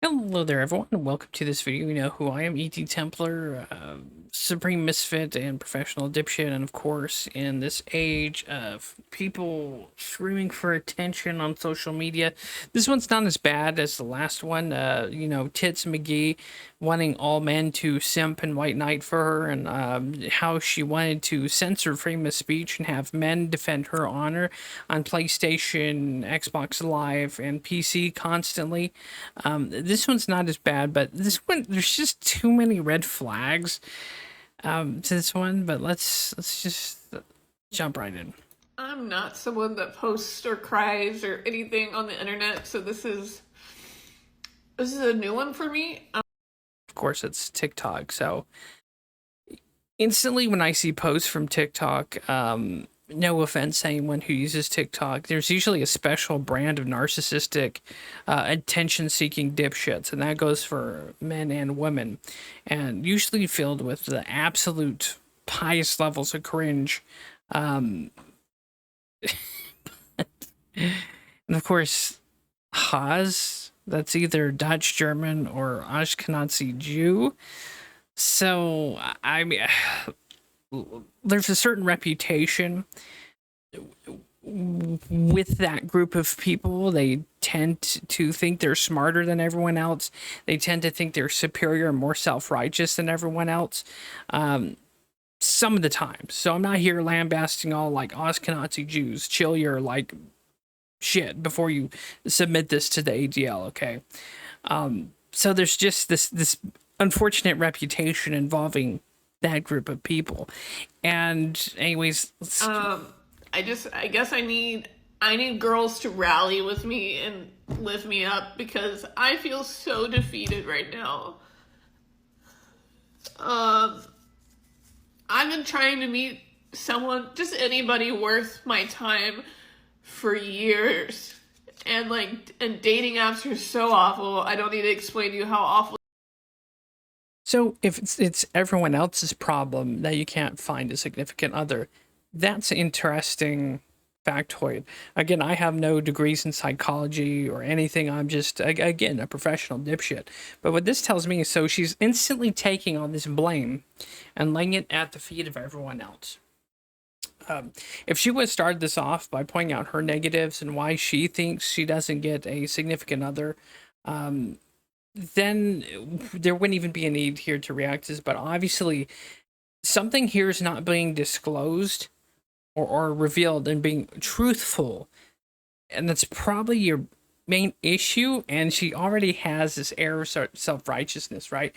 Hello there, everyone, and welcome to this video. You know who I am, ETTemplar, Supreme Misfit and Professional Dipshit, and of course, in this age of people screaming for attention on social media, this one's not as bad as the last one. Tits McGee wanting all men to simp and white knight for her, and how she wanted to censor freedom of speech and have men defend her honor on PlayStation, Xbox Live, and PC constantly. This one's not as bad, but this one there's just too many red flags to this one. But let's just jump right in. I'm not someone that posts or cries or anything on the internet, so this is a new one for me. Of course, it's TikTok, so instantly when I see posts from TikTok, no offense to anyone who uses TikTok, there's usually a special brand of narcissistic, attention-seeking dipshits, and that goes for men and women, and usually filled with the absolute highest levels of cringe. Um, and of course, Haas, that's either Dutch, German, or Ashkenazi Jew. So, I mean, there's a certain reputation with that group of people. They tend to think they're smarter than everyone else. They tend to think they're superior and more self-righteous than everyone else. Some of the time. So I'm not here lambasting all like Ashkenazi Jews. Chill your like shit before you submit this to the ADL, okay? So there's just this unfortunate reputation involving that group of people. And anyways, I guess I need girls to rally with me and lift me up because I feel so defeated right now. I've been trying to meet someone, just anybody worth my time for years. And dating apps are so awful. I don't need to explain to you how awful. so if it's everyone else's problem that you can't find a significant other, that's an interesting factoid. Again, I have no degrees in psychology or anything. I'm just, again, a professional dipshit. But what this tells me is so she's instantly taking all this blame and laying it at the feet of everyone else. If she would have started this off by pointing out her negatives and why she thinks she doesn't get a significant other, then there wouldn't even be a need here to react to this. But obviously, something here is not being disclosed or revealed and being truthful. And that's probably your main issue. And she already has this air of self righteousness, right?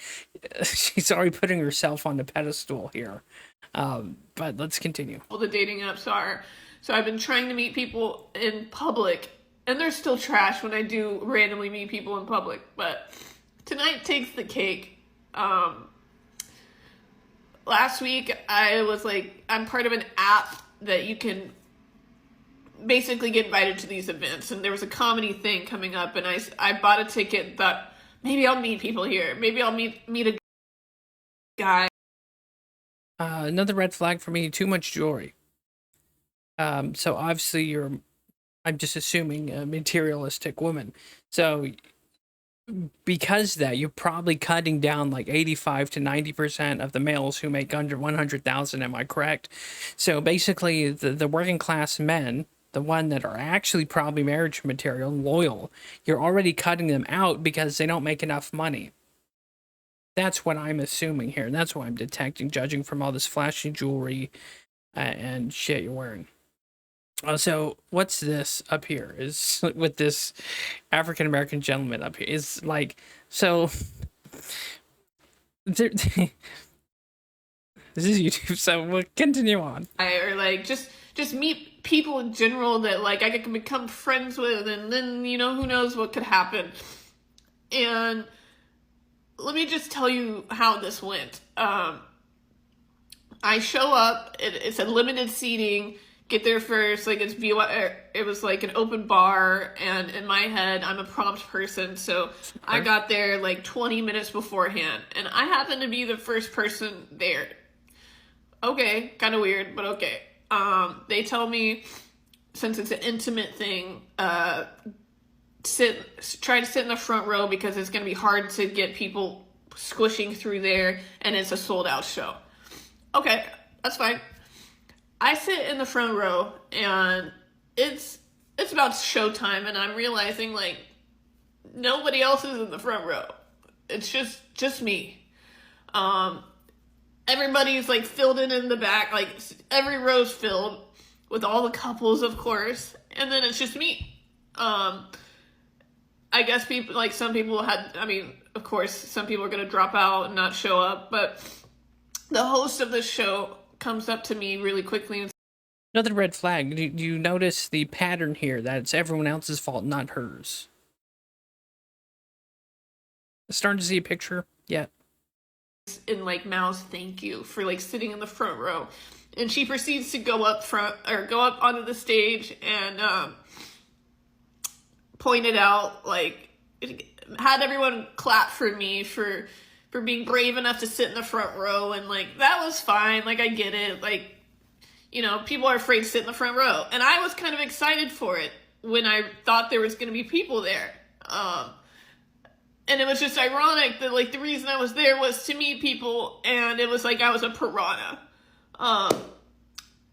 She's already putting herself on the pedestal here. But let's continue. The dating apps are. So I've been trying to meet people in public, and they're still trash when I do randomly meet people in public. But tonight takes the cake. Last week I was like, I'm part of an app that you can basically get invited to these events, and there was a comedy thing coming up, and I bought a ticket. Thought maybe I'll meet people here. Maybe I'll meet a guy. Another red flag for me, too much jewelry. So obviously I'm just assuming a materialistic woman. So because that, you're probably cutting down like 85 to 90% of the males who make under 100,000. Am I correct? So basically, the working class men, the one that are actually probably marriage material, loyal, you're already cutting them out because they don't make enough money. That's what I'm assuming here. And that's what I'm detecting, judging from all this flashy jewelry and shit you're wearing. So what's this up here? Is with this African American gentleman up here is like so. This is YouTube, so we'll continue on. Or like just meet people in general that like I can become friends with, and then who knows what could happen. And let me just tell you how this went. I show up. It's a limited seating. Get there first. Like it was like an open bar, and in my head, I'm a prompt person, so I got there like 20 minutes beforehand, and I happened to be the first person there. Okay, kind of weird, but okay. They tell me since it's an intimate thing, try to sit in the front row because it's going to be hard to get people squishing through there, and it's a sold out show. Okay, that's fine. I sit in the front row, and it's about showtime, and I'm realizing like nobody else is in the front row. It's just me. Everybody's like filled in the back, like every row's filled with all the couples, of course, and then it's just me. I guess people, like some people had, I mean, of course, some people are going to drop out and not show up, but the host of the show comes up to me really quickly and Another red flag. Do you notice the pattern here that it's everyone else's fault, not hers? Starting to see a picture yet? in like mouths thank you for like sitting in the front row, and she proceeds to go up front or go up onto the stage and pointed out, like, had everyone clap for me for being brave enough to sit in the front row, and like that was fine. Like I get it. Like, you know, people are afraid to sit in the front row, and I was kind of excited for it when I thought there was going to be people there. And it was just ironic that like the reason I was there was to meet people, and it was like I was a piranha.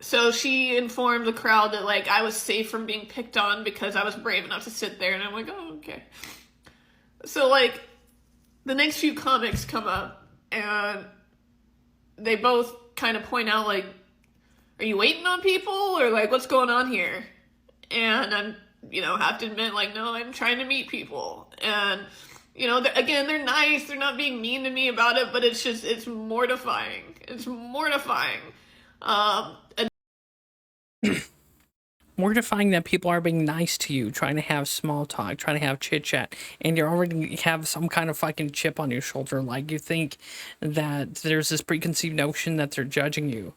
So she informed the crowd that like I was safe from being picked on because I was brave enough to sit there, and I'm like, oh, okay. So like the next few comics come up, and they both kind of point out like, are you waiting on people, or like what's going on here? And I'm, you know, have to admit like, no, I'm trying to meet people. And you know, again, they're nice, they're not being mean to me about it, but it's just, it's mortifying. It's mortifying. Mortifying that people are being nice to you, trying to have small talk, trying to have chit chat, and you already have some kind of fucking chip on your shoulder. Like you think that there's this preconceived notion that they're judging you.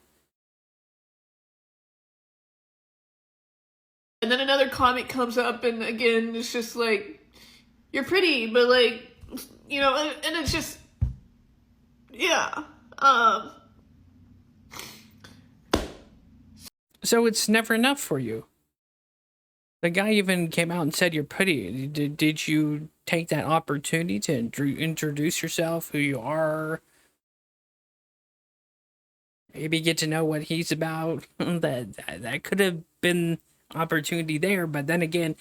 And then another comic comes up, and again, it's just like, you're pretty, but like, you know, and it's just, yeah. So it's never enough for you. The guy even came out and said you're pretty. Did you take that opportunity to introduce yourself, who you are? Maybe get to know what he's about. that could have been opportunity there, but then again,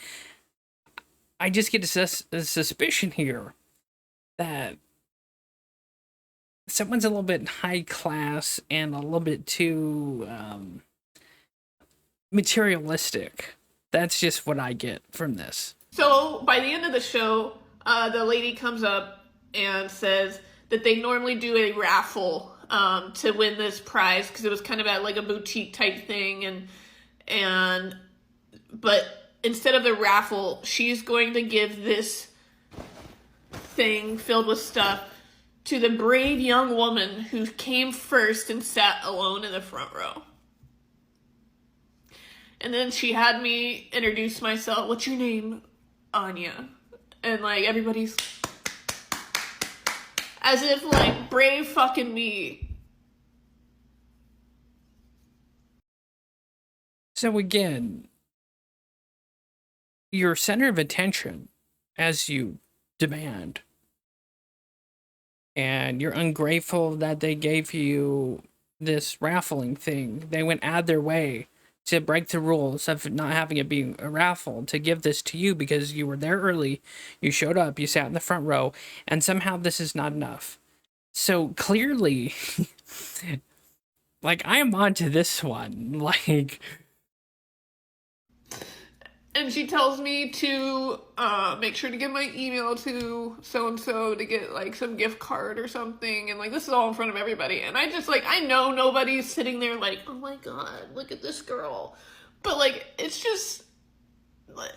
I just get a suspicion here that someone's a little bit high class and a little bit too materialistic. That's just what I get from this. So by the end of the show, the lady comes up and says that they normally do a raffle to win this prize, because it was kind of at like a boutique type thing, but instead of the raffle, she's going to give this thing filled with stuff to the brave young woman who came first and sat alone in the front row. And then she had me introduce myself. What's your name? Anya. And like everybody's as if like brave fucking me. So again, your center of attention as you demand. And you're ungrateful that they gave you this raffling thing. They went out of their way to break the rules of not having it be a raffle, to give this to you because you were there early, you showed up, you sat in the front row, and somehow this is not enough. So clearly, like, I am onto this one. Like, and she tells me to make sure to give my email to so-and-so to get like some gift card or something, and like this is all in front of everybody, and I just like, I know nobody's sitting there like, oh my god, look at this girl, but like it's just it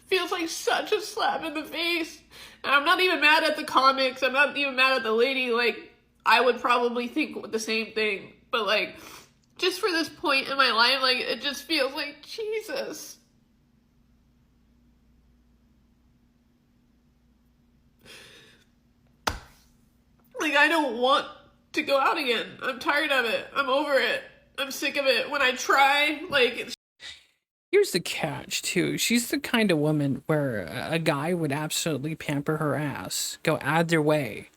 feels like such a slap in the face. And I'm not even mad at the comics, I'm not even mad at the lady. Like I would probably think the same thing, but like just for this point in my life, like it just feels like Jesus. Like, I don't want to go out again. I'm tired of it. I'm over it. I'm sick of it. When I try, like, Here's the catch, too. She's the kind of woman where a guy would absolutely pamper her ass, go out their way,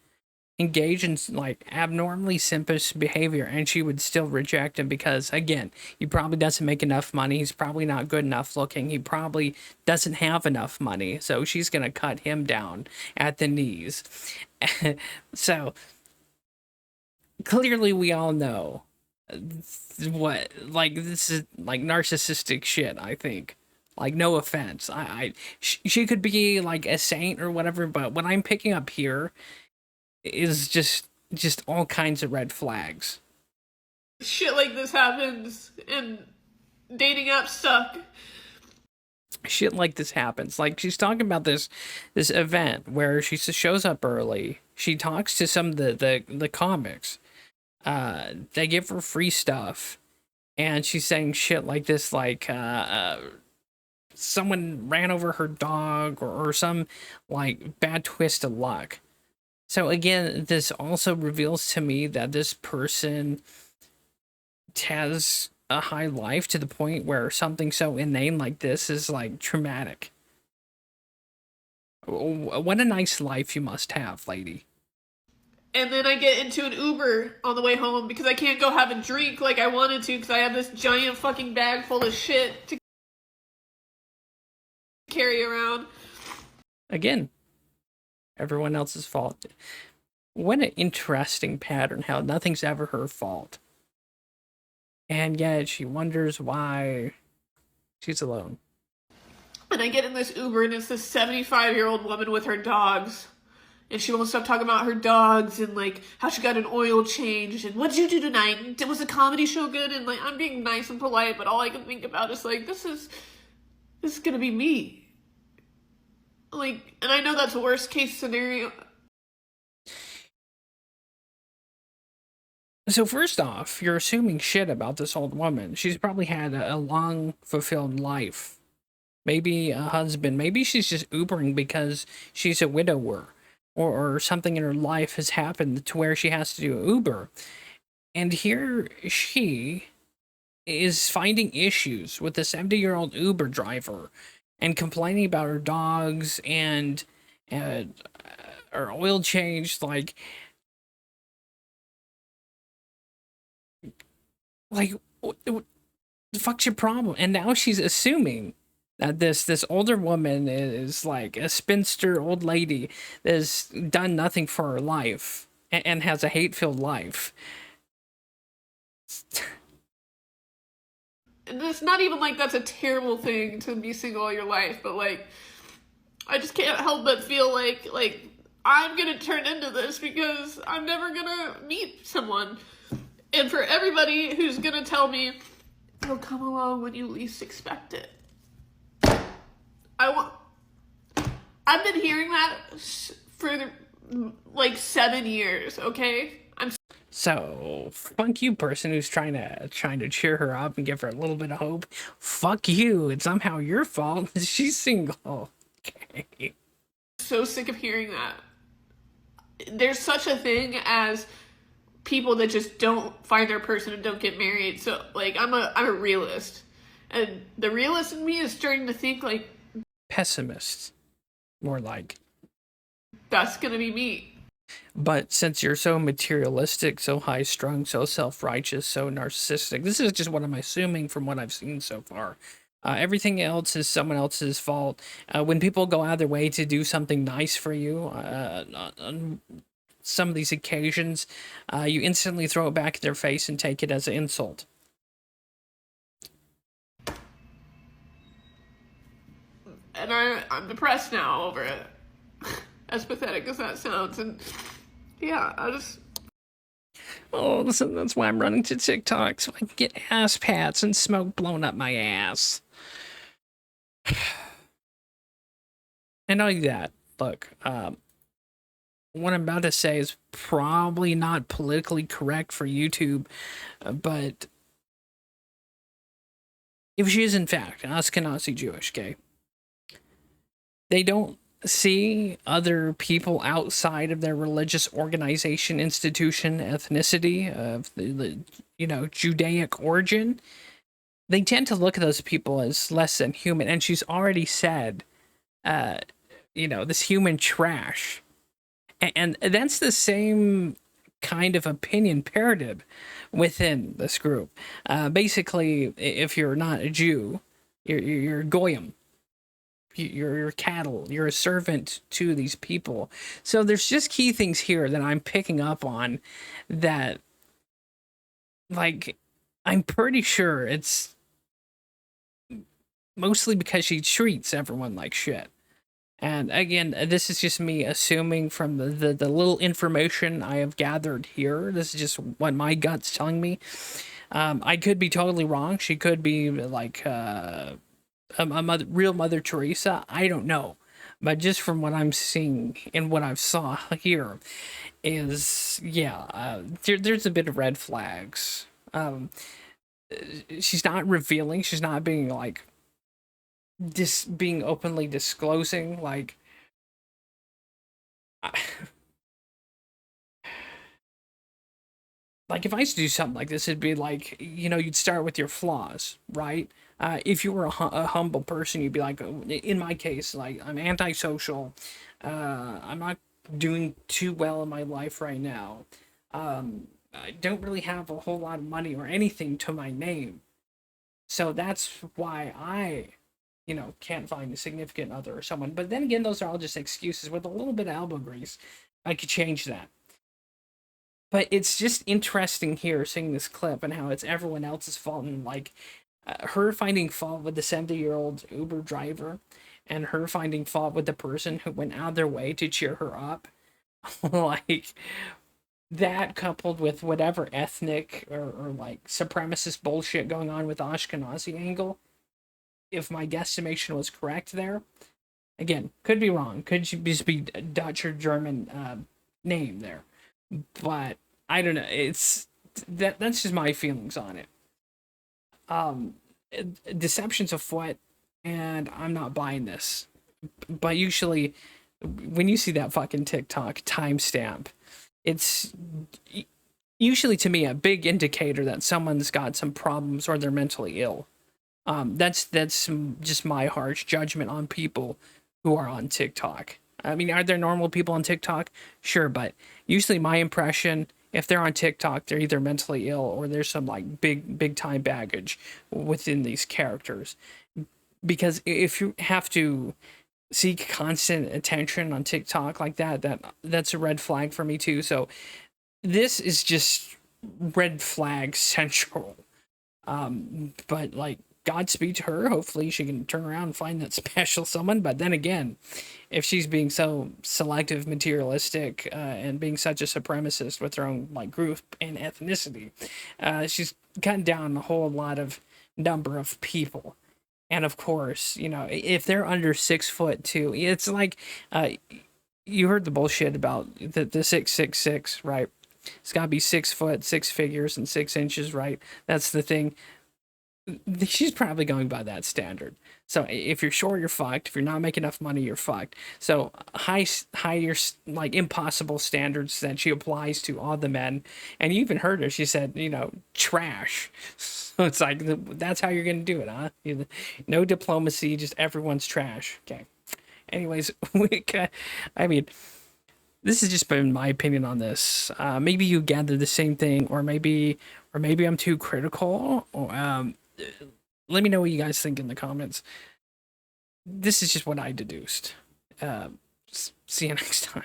engage in like abnormally simpish behavior, and she would still reject him because, again, he probably doesn't make enough money. He's probably not good enough looking. He probably doesn't have enough money. So she's going to cut him down at the knees. So clearly, we all know what, like, this is like narcissistic shit, I think. Like, no offense, she could be like a saint or whatever, but what I'm picking up here is just all kinds of red flags. Shit like this happens and dating app stuck. Shit like this happens. Like, she's talking about this event where she shows up early. She talks to some of the comics. They give her free stuff, and she's saying shit like this, like someone ran over her dog, or some like bad twist of luck. So again, this also reveals to me that this person has a high life to the point where something so inane like this is like traumatic. What a nice life you must have, lady. And then I get into an Uber on the way home because I can't go have a drink like I wanted to because I have this giant fucking bag full of shit to carry around. Again, everyone else's fault. What an interesting pattern, how nothing's ever her fault. And yet she wonders why she's alone. And I get in this Uber and it's this 75-year-old woman with her dogs. And she won't stop talking about her dogs and like how she got an oil change and what'd you do tonight? Was the comedy show good? And like I'm being nice and polite, but all I can think about is like this is gonna be me. Like, and I know that's a worst case scenario. So first off, you're assuming shit about this old woman. She's probably had a long, fulfilled life. Maybe a husband. Maybe she's just Ubering because she's a widower. Or something in her life has happened to where she has to do Uber. And here she is finding issues with the 70-year-old Uber driver and complaining about her dogs and her oil change. Like what the fuck's your problem? And now she's assuming that this older woman is like a spinster old lady that's done nothing for her life and has a hate-filled life. And it's not even like that's a terrible thing to be single all your life, but like I just can't help but feel like I'm gonna turn into this because I'm never gonna meet someone. And for everybody who's gonna tell me it'll come along when you least expect it, I've been hearing that for like 7 years, okay? So fuck you, person who's trying to cheer her up and give her a little bit of hope. Fuck you. It's somehow your fault. She's single. Okay. So sick of hearing that. There's such a thing as people that just don't find their person and don't get married. So like I'm a realist. And the realist in me is starting to think like Pessimist. More like. That's gonna be me. But since you're so materialistic, so high strung, so self righteous, so narcissistic, this is just what I'm assuming from what I've seen so far. Everything else is someone else's fault. When people go out of their way to do something nice for you on some of these occasions, you instantly throw it back in their face and take it as an insult. And I'm depressed now over it. As pathetic as that sounds. And yeah, I just... Oh, that's why I'm running to TikTok, so I can get ass pats and smoke blown up my ass. And not only that, look, what I'm about to say is probably not politically correct for YouTube, but if she is in fact an Ashkenazi Jewish, okay, they don't see other people outside of their religious organization, institution, ethnicity of the Judaic origin. they tend to look at those people as less than human. And she's already said, uh, this human trash. And that's the same kind of opinion parroted within this group. Basically, if you're not a Jew, you're a goyim. You're cattle. You're a servant to these people. So there's just key things here that I'm picking up on that, like, I'm pretty sure it's mostly because she treats everyone like shit. And again, this is just me assuming from the little information I have gathered here. This is just what my gut's telling me. I could be totally wrong. She could be like a real Mother Teresa. I don't know. But just from what I'm seeing and what I've saw here is, yeah, there's a bit of red flags. She's not revealing. She's not being like being openly disclosing. Like, like if I used to do something like this, it'd be like, you'd start with your flaws, right? If you were a humble person, you'd be like, in my case, like, I'm antisocial. I'm not doing too well in my life right now. I don't really have a whole lot of money or anything to my name. So that's why I, can't find a significant other or someone. But then again, those are all just excuses. With a little bit of elbow grease, I could change that. But it's just interesting here seeing this clip and how it's everyone else's fault, and like her finding fault with the 70-year-old Uber driver, and her finding fault with the person who went out of their way to cheer her up. Like, that coupled with whatever ethnic or like supremacist bullshit going on with the Ashkenazi angle, if my guesstimation was correct there, again, could be wrong, could just be Dutch or German name there, but I don't know. It's that's just my feelings on it. Um, Deception's afoot, and I'm not buying this. But usually, when you see that fucking TikTok timestamp, it's usually to me a big indicator that someone's got some problems or they're mentally ill. That's just my harsh judgment on people who are on TikTok. I mean, are there normal people on TikTok? Sure, but usually my impression, if they're on TikTok, they're either mentally ill or there's some like big time baggage within these characters. Because if you have to seek constant attention on TikTok like that's a red flag for me too. So this is just red flag central. But like, Godspeed to her. Hopefully she can turn around and find that special someone. But then again, if she's being so selective, materialistic, and being such a supremacist with her own like group and ethnicity, she's cutting down a whole lot of number of people. And of course, if they're under 6 foot too, it's like, you heard the bullshit about the 666, right? It's got to be 6 foot, six figures, and 6 inches, right? That's the thing. She's probably going by that standard. So if you're short, you're fucked. If you're not making enough money, you're fucked. So higher, like, impossible standards that she applies to all the men. And you even heard her. She said, trash. So it's like, that's how you're gonna do it, huh? No diplomacy, just everyone's trash. Okay. Anyways, I mean, this has just been my opinion on this. Maybe you gather the same thing, or maybe I'm too critical. Let me know what you guys think in the comments. This is just what I deduced. See you next time.